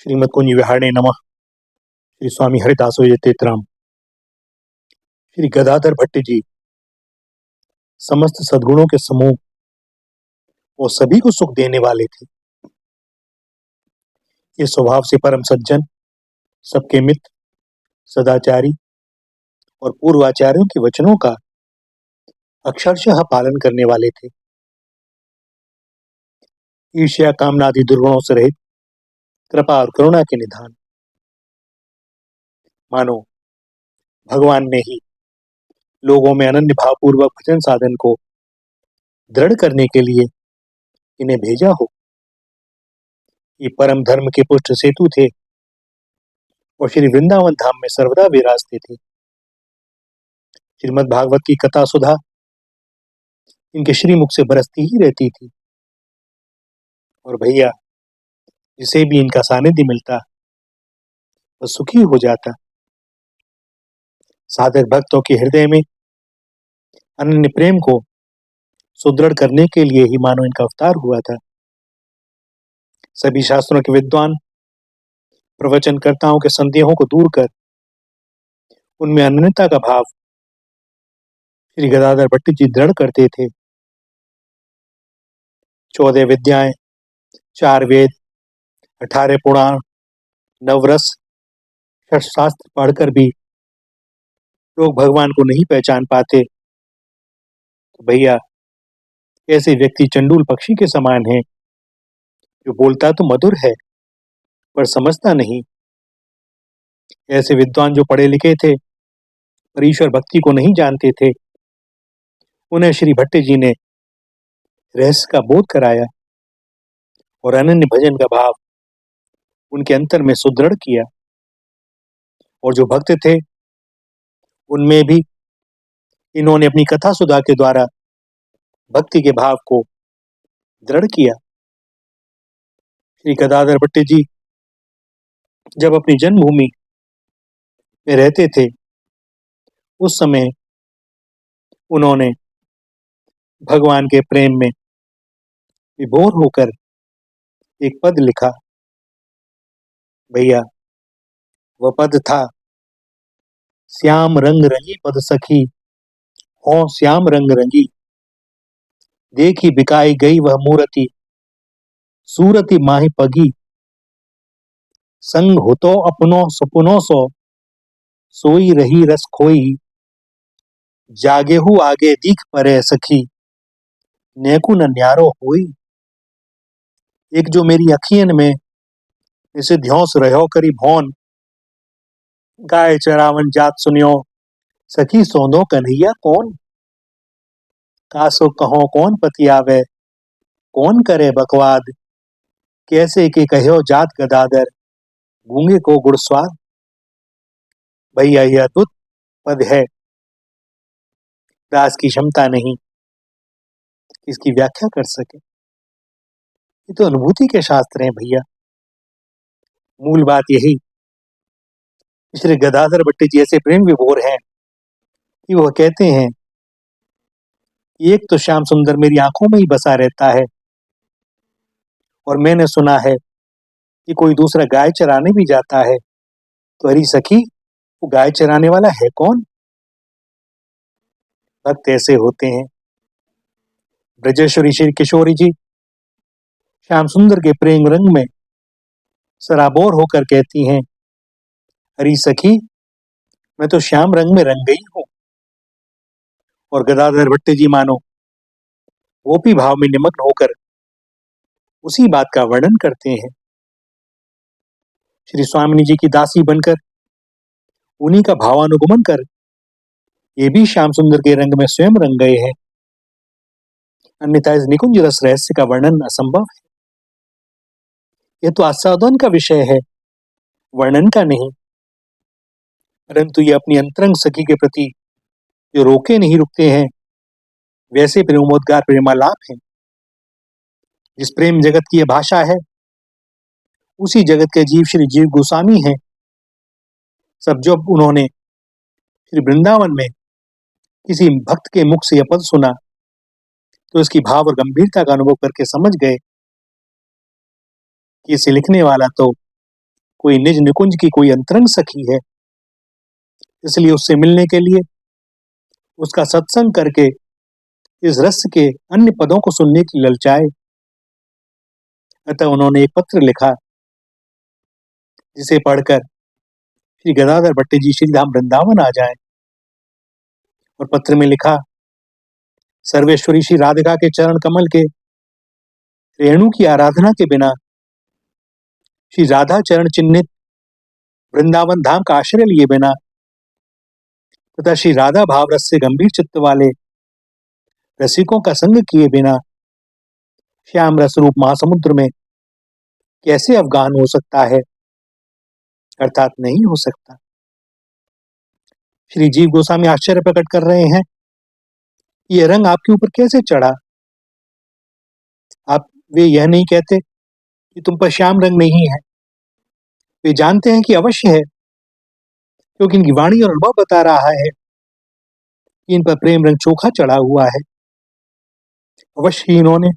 श्रीमद् कुंज विहारणे नमः। श्री स्वामी हरिदासो यतेत्राम। श्री गदाधर भट्ट जी समस्त सद्गुणों के समूह और सभी को सुख देने वाले थे। ये स्वभाव से परम सज्जन, सबके मित्र, सदाचारी और पूर्वाचार्यों के वचनों का अक्षरशः पालन करने वाले थे। ईर्ष्या कामना आदि दुर्गुणों से रहित, कृपा और करुणा के निधान। मानो भगवान ने ही लोगों में अनन्य भावपूर्वक भजन साधन को दृढ़ करने के लिए इन्हें भेजा हो। ये परम धर्म के पुष्ट सेतु थे और श्री वृंदावन धाम में सर्वदा विराजते थे। श्रीमद् भागवत की कथा सुधा इनके श्रीमुख से बरसती ही रहती थी। और भैया, जिसे भी इनका सानिध्य मिलता वह सुखी हो जाता। साधक भक्तों के हृदय में अनन्य प्रेम को सुदृढ़ करने के लिए ही मानो इनका अवतार हुआ था। सभी शास्त्रों के विद्वान प्रवचनकर्ताओं के संदेहों को दूर कर उनमें अनन्यता का भाव श्री गदाधर भट्ट जी दृढ़ करते थे। 14 विद्याएं, 4 वेद, 18 पुराण, 9 रस, 6 शास्त्र पढ़कर भी लोग भगवान को नहीं पहचान पाते तो भैया, ऐसे व्यक्ति चंडूल पक्षी के समान है, जो बोलता तो मधुर है पर समझता नहीं। ऐसे विद्वान जो पढ़े लिखे थे पर ईश्वर भक्ति को नहीं जानते थे, उन्हें श्री भट्ट जी ने रहस्य का बोध कराया और अनन्य भजन का भाव उनके अंतर में सुदृढ़ किया। और जो भक्त थे उनमें भी इन्होंने अपनी कथा सुधा के द्वारा भक्ति के भाव को दृढ़ किया। श्री गदाधर भट्ट जी जब अपनी जन्मभूमि में रहते थे उस समय उन्होंने भगवान के प्रेम में विभोर होकर एक पद लिखा। भैया, वह पद था, श्याम रंग रंगी पद सखी हो श्याम रंग रंगी, देखी बिकाई गई वह मूर्ति सूरति माही पगी, संग हो तो अपनो सपनो सो सोई रही रस खोई, जागे हु आगे दीख परे सखी नेकु न न्यारो होई। एक जो मेरी अखियन में इसे ध्योस रहो करी भौन, गाय चरावन जात सुनियो सखी सौंदो कन्हैया कौन, कासो कहो कौन पति आवे कौन करे बकवाद, कैसे के कहो जात गदाधर गूंगे को गुड़स्वाद। भैया, यह अद्भुत पद है, दास की क्षमता नहीं इसकी व्याख्या कर सके। ये तो अनुभूति के शास्त्र हैं भैया। मूल बात यही, श्री गदाधर भट्ट जी ऐसे प्रेम विभोर हैं कि वह कहते हैं, एक तो श्याम सुंदर मेरी आंखों में ही बसा रहता है और मैंने सुना है कि कोई दूसरा गाय चराने भी जाता है तो अरे सखी, वो गाय चराने वाला है कौन। भक्त ऐसे होते हैं। ब्रजेश्वरी श्री किशोरी जी श्याम सुंदर के प्रेम रंग में सराबोर होकर कहती हैं, अरे सखी, मैं तो श्याम रंग में रंग गई हूं। और गदाधर भट्ट जी मानो गोपी भाव में निमग्न होकर उसी बात का वर्णन करते हैं। श्री स्वामी जी की दासी बनकर उन्हीं का भावानुगमन कर ये भी श्याम सुंदर के रंग में स्वयं रंग गए हैं। अन्यथा इस निकुंज रस रहस्य का वर्णन असंभव है। यह तो आस्वादन का विषय है, वर्णन का नहीं। परंतु ये अपनी अंतरंग सखी के प्रति जो रोके नहीं रुकते हैं, वैसे प्रेमोद्गार प्रेमालाप है। जिस प्रेम जगत की यह भाषा है, उसी जगत के जीव श्री जीव गोस्वामी हैं। सब जब उन्होंने श्री वृंदावन में किसी भक्त के मुख से यह पद सुना तो इसकी भाव और गंभीरता का अनुभव करके समझ गए कि इसे लिखने वाला तो कोई निज निकुंज की कोई अंतरंग सखी है, इसलिए उससे मिलने के लिए, उसका सत्संग करके इस रस के अन्य पदों को सुनने की ललचाए। अतः उन्होंने एक पत्र लिखा, जिसे पढ़कर श्री गदाधर भट्ट जी श्रीधाम वृंदावन आ जाएं। और पत्र में लिखा, सर्वेश्वरी श्री राधिका के चरण कमल के रेणु की आराधना के बिना श्री राधा चरण चिन्हित वृंदावन धाम का आश्रय लिए बिना तथा श्री राधा भाव रस से गंभीर चित्त वाले रसिकों का संग किए बिना श्याम रस रूप महासमुद्र में कैसे अवगाहन हो सकता है, अर्थात नहीं हो सकता। श्री जीव गोस्वामी आश्चर्य प्रकट कर रहे हैं, ये रंग आपके ऊपर कैसे चढ़ा। आप वे यह नहीं कहते कि तुम पर श्याम रंग नहीं है, वे जानते हैं कि अवश्य है, क्योंकि इनकी वाणी और अनुभव बता रहा है कि इन पर प्रेम रंग चोखा चढ़ा हुआ है। अवश्य ही इन्होंने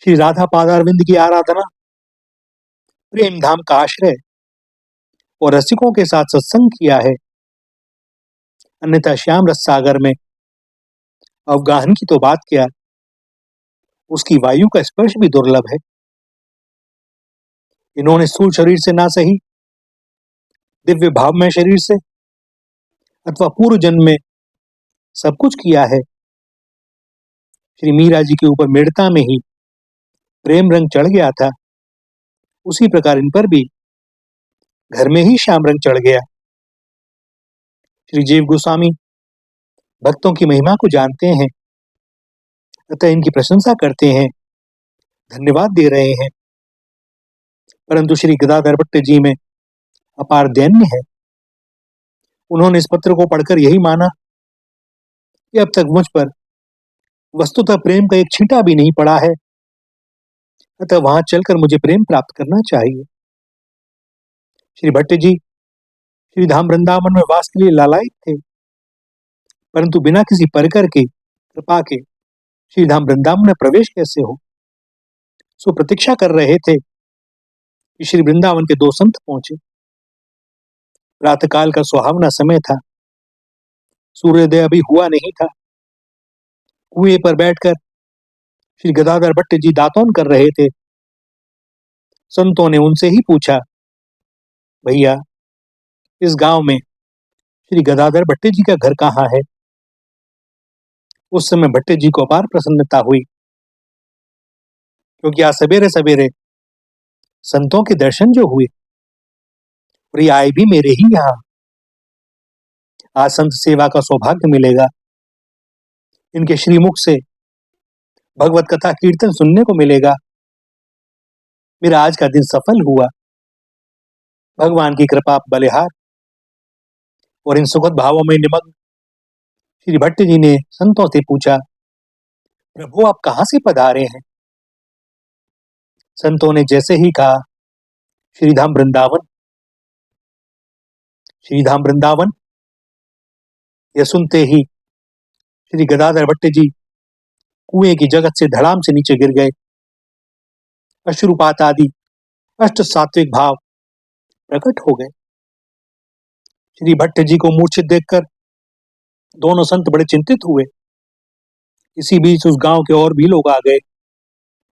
श्री राधा पादारविंद की आराधना, प्रेम धाम का आश्रय और रसिकों के साथ सत्संग किया है, अन्यथा श्याम रस सागर में अवगाहन की तो बात क्या, उसकी वायु का स्पर्श भी दुर्लभ है। इन्होंने स्थूल शरीर से ना सही दिव्य भावमय शरीर से अथवा पूर्व जन्म में सब कुछ किया है। श्री मीरा जी के ऊपर मेड़ता में ही प्रेम रंग चढ़ गया था, उसी प्रकार इन पर भी घर में ही श्याम रंग चढ़ गया। श्री जीव गोस्वामी भक्तों की महिमा को जानते हैं, अतः इनकी प्रशंसा करते हैं, धन्यवाद दे रहे हैं। परंतु श्री गदाधर भट्ट जी में अपार दैन्य है। उन्होंने इस पत्र को पढ़कर यही माना कि अब तक मुझ पर वस्तुतः प्रेम का एक छींटा भी नहीं पड़ा है, अतः वहां चलकर मुझे प्रेम प्राप्त करना चाहिए। श्री भट्ट जी श्री धाम वृंदावन में वास के लिए लालायित थे, परंतु बिना किसी परकर के कृपा के श्री धाम वृंदावन में प्रवेश कैसे हो। सो प्रतीक्षा कर रहे थे कि श्री वृंदावन के दो संत पहुंचे। प्रातःकाल का सुहावना समय था, सूर्योदय अभी हुआ नहीं था। कुएं पर बैठकर श्री गदाधर भट्ट जी दातौन कर रहे थे। संतों ने उनसे ही पूछा, भैया इस गांव में श्री गदाधर भट्ट जी का घर कहाँ है। उस समय भट्ट जी को अपार प्रसन्नता हुई, क्योंकि आज सवेरे सवेरे संतों के दर्शन जो हुए और ये आए भी मेरे ही यहाँ। आज संत सेवा का सौभाग्य मिलेगा, इनके श्रीमुख से भगवत कथा कीर्तन सुनने को मिलेगा। मेरा आज का दिन सफल हुआ। भगवान की कृपा बलिहार। और इन सुखद भावों में निमग्न श्री भट्ट जी ने संतों से पूछा, प्रभु आप कहां से पधारे हैं। संतों ने जैसे ही कहा, श्रीधाम वृंदावन। श्रीधाम वृंदावन यह सुनते ही श्री गदाधर भट्ट जी कुएं की जगत से धड़ाम से नीचे गिर गए। अश्रुपात आदि अष्ट सात्विक भाव प्रकट हो गए। श्री भट्ट जी को मूर्छित देखकर दोनों संत बड़े चिंतित हुए। इसी बीच उस गांव के और भी लोग आ गए।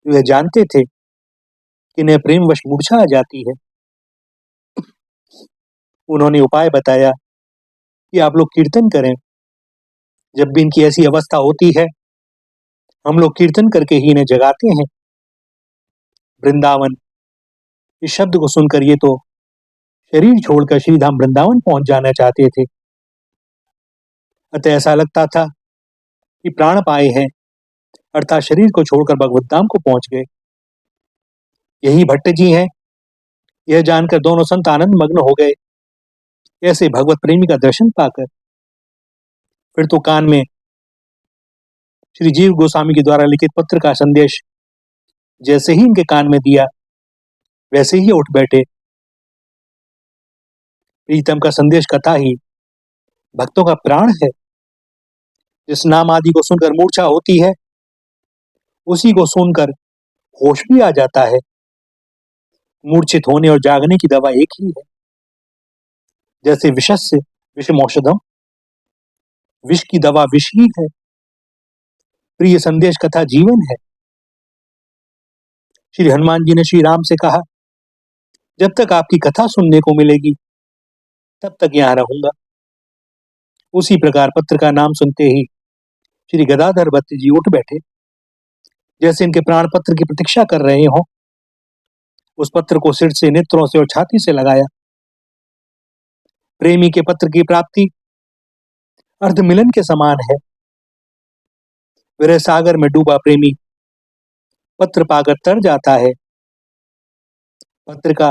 वे जानते थे कि इन्हें प्रेमवश मूर्छा आ जाती है। उन्होंने उपाय बताया कि आप लोग कीर्तन करें। जब भी इनकी ऐसी अवस्था होती है, हम लोग कीर्तन करके ही इन्हें जगाते हैं। वृंदावन इस शब्द को सुनकर ये तो शरीर छोड़कर श्रीधाम वृंदावन पहुंच जाना चाहते थे। अतः ऐसा लगता था कि प्राण पाए हैं, अर्थात शरीर को छोड़कर भगवत धाम को पहुंच गए। यही भट्ट जी हैं। यह जानकर दोनों संत आनंद मग्न हो गए, ऐसे भगवत प्रेमी का दर्शन पाकर। फिर तो कान में श्री जीव गोस्वामी के द्वारा लिखित पत्र का संदेश जैसे ही इनके कान में दिया, वैसे ही उठ बैठे। प्रीतम का संदेश कथा ही भक्तों का प्राण है। जिस नाम आदि को सुनकर मूर्छा होती है, उसी को सुनकर होश भी आ जाता है। मूर्छित होने और जागने की दवा एक ही है। जैसे विषस्य विषम औषधम, विष की दवा विष ही है। प्रिय संदेश कथा जीवन है। श्री हनुमान जी ने श्री राम से कहा, जब तक आपकी कथा सुनने को मिलेगी तब तक यहां रहूंगा। उसी प्रकार पत्र का नाम सुनते ही श्री गदाधर भट्ट जी उठ बैठे, जैसे इनके प्राण पत्र की प्रतीक्षा कर रहे हो। उस पत्र को सिर से, नेत्रों से और छाती से लगाया। प्रेमी के पत्र की प्राप्ति अर्ध मिलन के समान है। विरह सागर में डूबा प्रेमी पत्र पाकर तर जाता है। पत्र का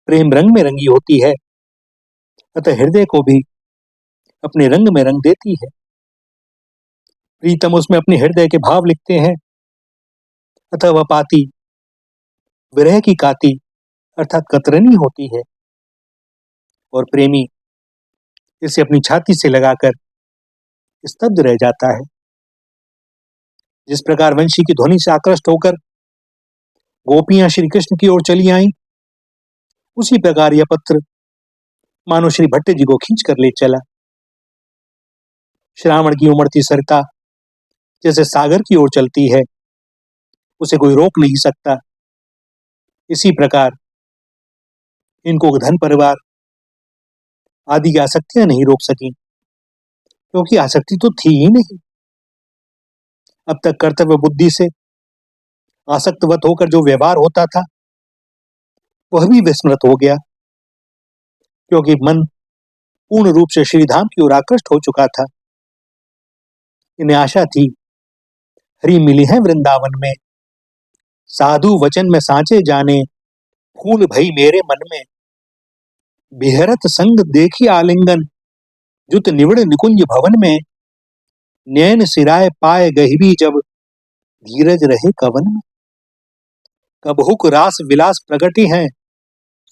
प्रेम रंग में रंगी होती है, अतः हृदय को भी अपने रंग में रंग देती है। प्रीतम उसमें अपने हृदय के भाव लिखते हैं, अतः वह पाती विरह की काती अर्थात कतरनी होती है, और प्रेमी इसे अपनी छाती से लगाकर स्तब्ध रह जाता है। जिस प्रकार वंशी की ध्वनि से आकृष्ट होकर गोपियां श्री कृष्ण की ओर चली आईं, उसी प्रकार यह पत्र मानो श्री भट्ट जी को खींच कर ले चला। श्रावण की उमड़ती सरिता जैसे सागर की ओर चलती है, उसे कोई रोक नहीं सकता। इसी प्रकार इनको धन परिवार आदि की आसक्तियां नहीं रोक सकी, क्योंकि आसक्ति तो थी ही नहीं। अब तक कर्तव्य बुद्धि से आसक्तवत होकर जो व्यवहार होता था वह भी विस्मृत हो गया, क्योंकि मन पूर्ण रूप से श्रीधाम की ओर आकृष्ट हो चुका था। इन्हें आशा थी, हरि मिली है वृंदावन में, साधु वचन में सांचे जाने, फूल भई मेरे मन में, बिहरत संग देखी आलिंगन, जुत निवड़ निकुंज भवन में, नैन सिराय पाए गहिबी जब, धीरज रहे कवन में, कबहुक रास विलास प्रगति हैं,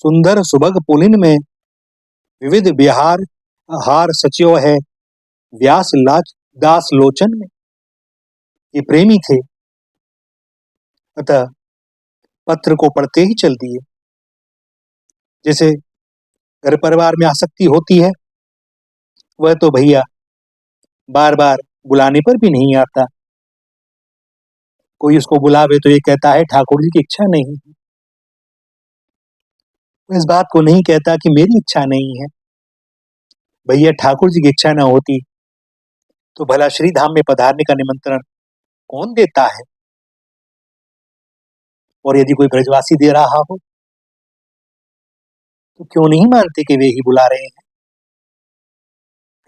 सुंदर सुभग पुलिन में, विविध बिहार हार सचियो है, व्यास लाच दास लोचन में। ये प्रेमी थे, अतः पत्र को पढ़ते ही चल दिए। जैसे घर परिवार में आसक्ति होती है, वह तो भैया बार बार बुलाने पर भी नहीं आता। कोई उसको बुलावे तो ये कहता है ठाकुर जी की इच्छा नहीं है। वो इस बात को नहीं कहता कि मेरी इच्छा नहीं है। भैया ठाकुर जी की इच्छा ना होती तो भला श्री धाम में पधारने का निमंत्रण कौन देता है। और यदि कोई ब्रजवासी दे रहा हो तो क्यों नहीं मानते कि वे ही बुला रहे हैं।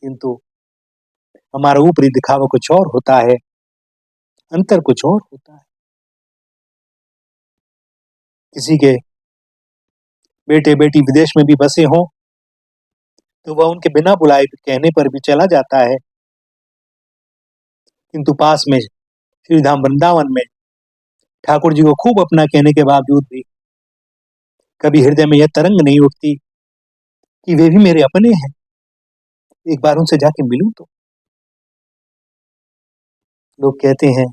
किंतु हमारा ऊपरी दिखावा कुछ और होता है, अंतर कुछ और होता है। किसी के बेटे बेटी विदेश में भी बसे हों तो वह उनके बिना बुलाए कहने पर भी चला जाता है, किंतु पास में श्रीधाम वृंदावन में ठाकुर जी को खूब अपना कहने के बावजूद भी कभी हृदय में यह तरंग नहीं उठती कि वे भी मेरे अपने हैं, एक बार उनसे जाके मिलूं तो। लोग कहते हैं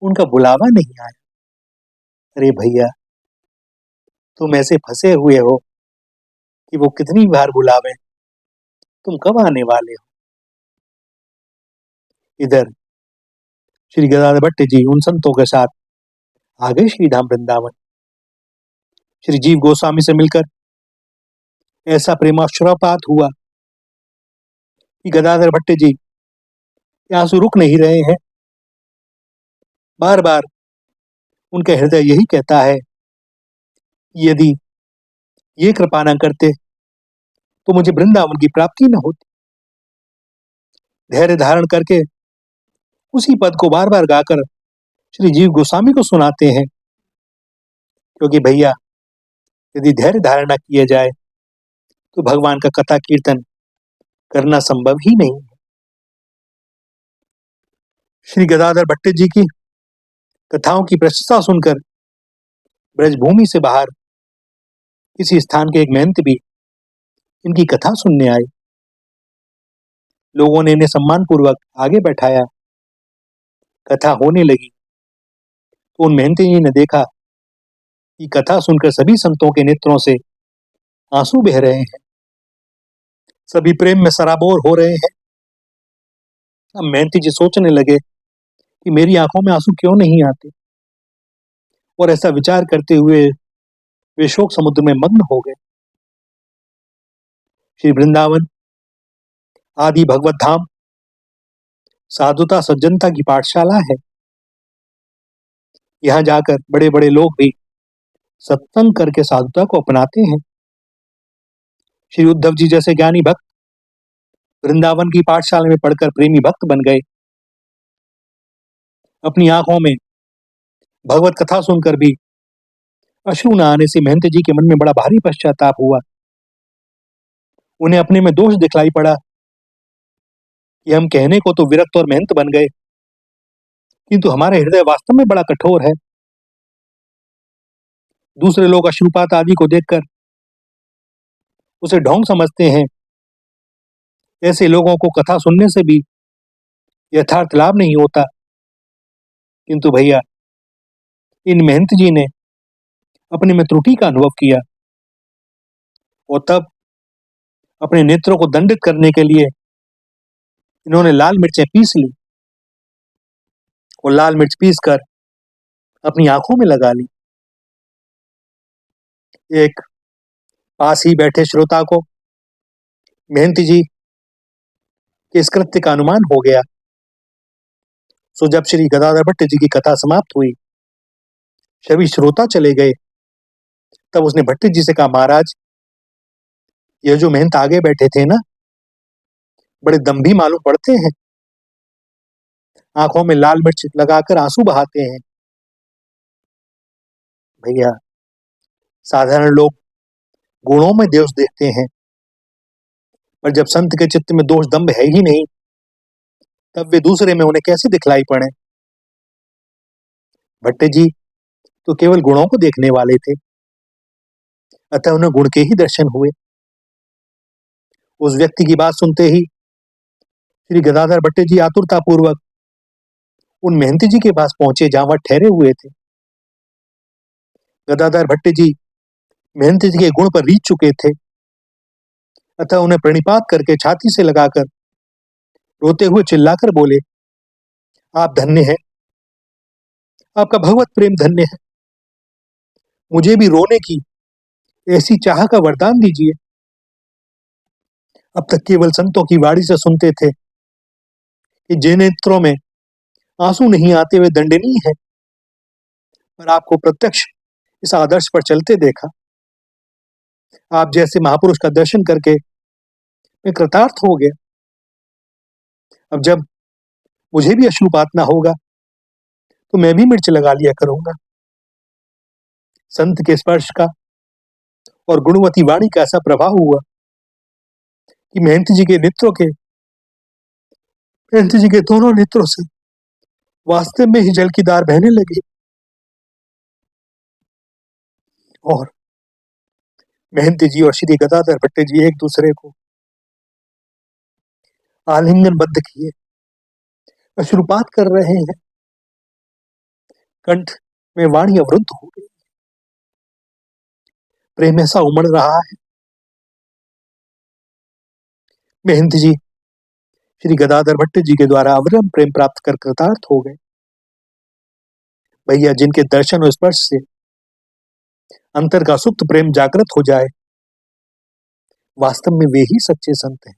उनका बुलावा नहीं आया। अरे भैया, तुम ऐसे फंसे हुए हो कि वो कितनी बार बुलावे, तुम कब आने वाले हो। इधर श्री गदाधर भट्ट जी उन संतों के साथ आ गए श्रीधाम वृंदावन। श्री जीव गोस्वामी से मिलकर ऐसा प्रेमाश्रपात हुआ कि गदाधर भट्ट जी आंसू रुक नहीं रहे हैं। बार बार उनका हृदय यही कहता है, यदि ये कृपा न करते तो मुझे वृंदावन की प्राप्ति न होती। धैर्य धारण करके उसी पद को बार बार गाकर श्री जीव गोस्वामी को सुनाते हैं, क्योंकि भैया यदि धैर्य धारण न किया जाए तो भगवान का कथा कीर्तन करना संभव ही नहीं है। श्री गदाधर भट्ट जी की कथाओं की प्रशंसा सुनकर ब्रजभूमि से बाहर किसी स्थान के एक महंत भी इनकी कथा सुनने आए। लोगों ने इन्हें सम्मान पूर्वक आगे बैठाया। कथा होने लगी तो उन महंत जी ने देखा की कथा सुनकर सभी संतों के नेत्रों से आंसू बह रहे हैं। सभी प्रेम में सराबोर हो रहे हैं। अब मेहनती जी सोचने लगे कि मेरी आंखों में आंसू क्यों नहीं आते, और ऐसा विचार करते हुए वे शोक समुद्र में मग्न हो गए। श्री वृंदावन आदि भगवत धाम साधुता सज्जनता की पाठशाला है। यहाँ जाकर बड़े बड़े लोग भी सत्संग करके साधुता को अपनाते हैं। श्री उद्धव जी जैसे ज्ञानी भक्त वृंदावन की पाठशाला में पढ़कर प्रेमी भक्त बन गए। अपनी आंखों में भगवत कथा सुनकर भी अश्रु न आने से महंत जी के मन में बड़ा भारी पश्चाताप हुआ। उन्हें अपने में दोष दिखलाई पड़ा कि हम कहने को तो विरक्त और मेहनत बन गए, किंतु हमारा हृदय वास्तव में बड़ा कठोर है। दूसरे लोग अश्रुपात आदि को देखकर उसे ढोंग समझते हैं। ऐसे लोगों को कथा सुनने से भी यथार्थ लाभ नहीं होता। किंतु भैया, इन महंत जी ने अपने में त्रुटि का अनुभव किया और तब अपने नेत्रों को दंडित करने के लिए इन्होंने लाल मिर्चें पीस ली और लाल मिर्च पीसकर अपनी आंखों में लगा ली। एक पास ही बैठे श्रोता को महंत जी के इस कृत्य का अनुमान हो गया। सो जब श्री गदाधर भट्ट जी की कथा समाप्त हुई, सभी श्रोता चले गए, तब उसने भट्ट जी से कहा, महाराज, ये जो महंत आगे बैठे थे ना, बड़े दम्भी मालूम पड़ते हैं। आंखों में लाल मिर्च लगाकर आंसू बहाते हैं। भैया, साधारण लोग गुणों में दोष देखते हैं, पर जब संत के चित्त में दोष दम्भ है ही नहीं, तब वे दूसरे में उन्हें कैसे दिखलाई पड़े। भट्ट जी तो केवल गुणों को देखने वाले थे, अतः उन्हें गुण के ही दर्शन हुए। उस व्यक्ति की बात सुनते ही श्री गदाधर भट्ट जी आतुरता पूर्वक उन महंत जी के पास पहुंचे जहां वह ठहरे हुए थे। गदाधर भट्ट जी महंत जी के गुण पर रीझ चुके थे, अतः उन्हें प्रणिपात करके छाती से लगाकर रोते हुए चिल्लाकर बोले, आप धन्य हैं, आपका भगवत प्रेम धन्य है। मुझे भी रोने की ऐसी चाह का वरदान दीजिए। अब तक केवल संतों की वाणी से सुनते थे कि जिन नेत्रों में आंसू नहीं आते वे दंडनीय है, पर आपको प्रत्यक्ष इस आदर्श पर चलते देखा। आप जैसे महापुरुष का दर्शन करके मैं कृतार्थ हो गया। अब जब मुझे भी अश्रुपात ना होगा तो मैं भी मिर्च लगा लिया करूंगा। संत के स्पर्श का और गुणवती वाणी का ऐसा प्रभाव हुआ कि महंत जी के दोनों नेत्रों से वास्तव में ही जल की धार बहने लगी और महंत जी और श्री गदाधर भट्ट जी एक दूसरे को आलिंगनबद्ध किए अश्रुपात कर रहे हैं। कंठ में वाणी अवरुद्ध हो गई। प्रेम ऐसा उमड़ रहा है। महंत जी श्री गदाधर भट्ट जी के द्वारा अविरम प्रेम प्राप्त कर कृतार्थ हो गए। भैया, जिनके दर्शन और स्पर्श से अंतर का सुप्त प्रेम जागृत हो जाए, वास्तव में वे ही सच्चे संत हैं।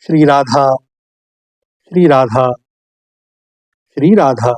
श्री राधा, श्री राधा, श्री राधा।